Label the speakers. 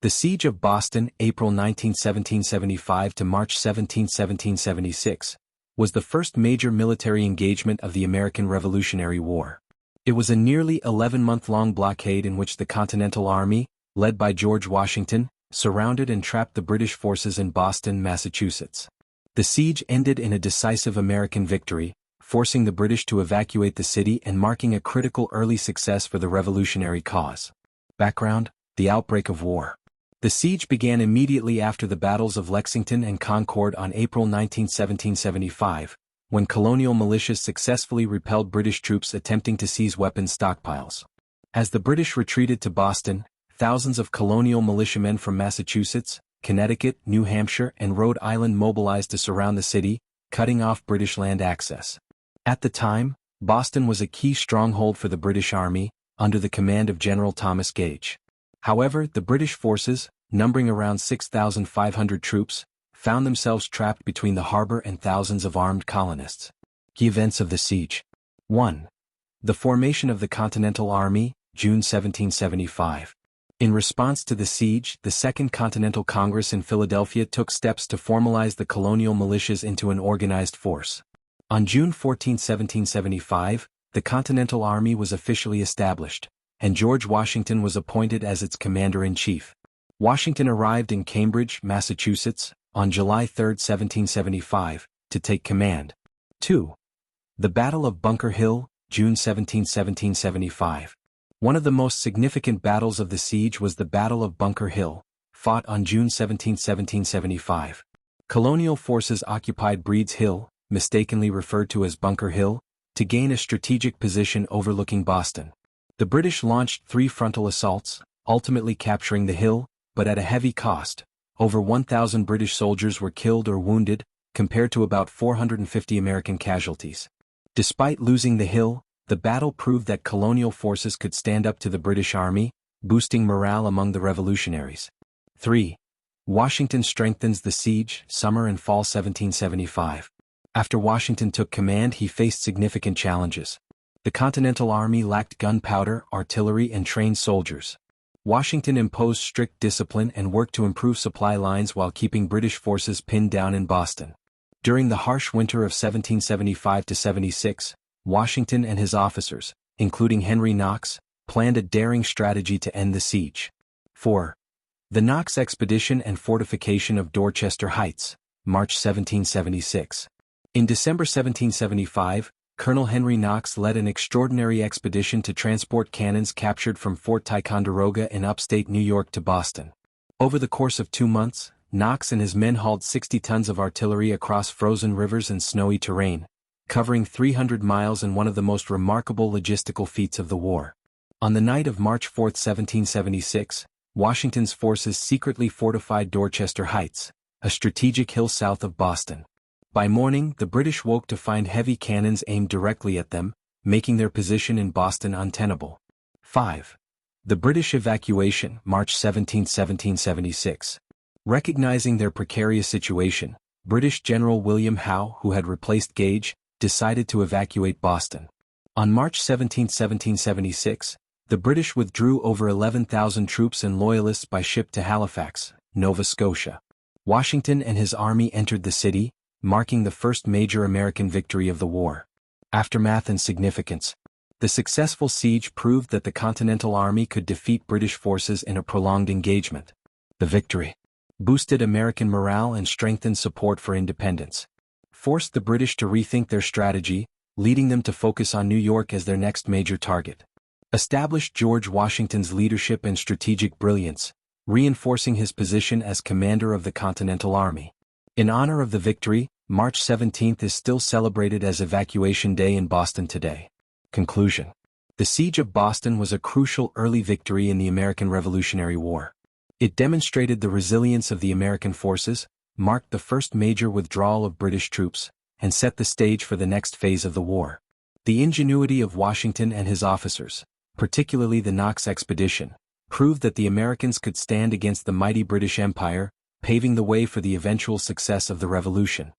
Speaker 1: The Siege of Boston, April 19, 1775 to March 17, 1776, was the first major military engagement of the American Revolutionary War. It was a nearly 11-month-long blockade in which the Continental Army, led by George Washington, surrounded and trapped the British forces in Boston, Massachusetts. The siege ended in a decisive American victory, forcing the British to evacuate the city and marking a critical early success for the revolutionary cause. Background: the outbreak of war. The siege began immediately after the battles of Lexington and Concord on April 19, 1775, when colonial militias successfully repelled British troops attempting to seize weapons stockpiles. As the British retreated to Boston, thousands of colonial militiamen from Massachusetts, Connecticut, New Hampshire, and Rhode Island mobilized to surround the city, cutting off British land access. At the time, Boston was a key stronghold for the British Army, under the command of General Thomas Gage. However, the British forces, numbering around 6,500 troops, found themselves trapped between the harbor and thousands of armed colonists. Key events of the siege. 1. The formation of the Continental Army, June 1775. In response to the siege, the Second Continental Congress in Philadelphia took steps to formalize the colonial militias into an organized force. On June 14, 1775, the Continental Army was officially established, and George Washington was appointed as its commander-in-chief. Washington arrived in Cambridge, Massachusetts, on July 3, 1775, to take command. 2. The Battle of Bunker Hill, June 17, 1775. One of the most significant battles of the siege was the Battle of Bunker Hill, fought on June 17, 1775. Colonial forces occupied Breed's Hill, mistakenly referred to as Bunker Hill, to gain a strategic position overlooking Boston. The British launched 3 frontal assaults, ultimately capturing the hill, but at a heavy cost. Over 1,000 British soldiers were killed or wounded, compared to about 450 American casualties. Despite losing the hill, the battle proved that colonial forces could stand up to the British Army, boosting morale among the revolutionaries. 3. Washington strengthens the siege, summer and fall 1775. After Washington took command, he faced significant challenges. The Continental Army lacked gunpowder, artillery, and trained soldiers. Washington imposed strict discipline and worked to improve supply lines while keeping British forces pinned down in Boston. During the harsh winter of 1775-76, Washington and his officers, including Henry Knox, planned a daring strategy to end the siege. 4. The Knox Expedition and Fortification of Dorchester Heights, March 1776. In December 1775, Colonel Henry Knox led an extraordinary expedition to transport cannons captured from Fort Ticonderoga in upstate New York to Boston. Over the course of 2 months, Knox and his men hauled 60 tons of artillery across frozen rivers and snowy terrain, covering 300 miles in one of the most remarkable logistical feats of the war. On the night of March 4, 1776, Washington's forces secretly fortified Dorchester Heights, a strategic hill south of Boston. By morning, the British woke to find heavy cannons aimed directly at them, making their position in Boston untenable. 5. The British evacuation, March 17, 1776. Recognizing their precarious situation, British General William Howe, who had replaced Gage, decided to evacuate Boston. On March 17, 1776, the British withdrew over 11,000 troops and loyalists by ship to Halifax, Nova Scotia. Washington and his army entered the city, marking the first major American victory of the war. Aftermath and significance. The successful siege proved that the Continental Army could defeat British forces in a prolonged engagement. The victory boosted American morale and strengthened support for independence. Forced the British to rethink their strategy, leading them to focus on New York as their next major target. Established George Washington's leadership and strategic brilliance, reinforcing his position as commander of the Continental Army. In honor of the victory, March 17 is still celebrated as Evacuation Day in Boston today. Conclusion. The Siege of Boston was a crucial early victory in the American Revolutionary War. It demonstrated the resilience of the American forces, marked the first major withdrawal of British troops, and set the stage for the next phase of the war. The ingenuity of Washington and his officers, particularly the Knox expedition, proved that the Americans could stand against the mighty British Empire, paving the way for the eventual success of the Revolution.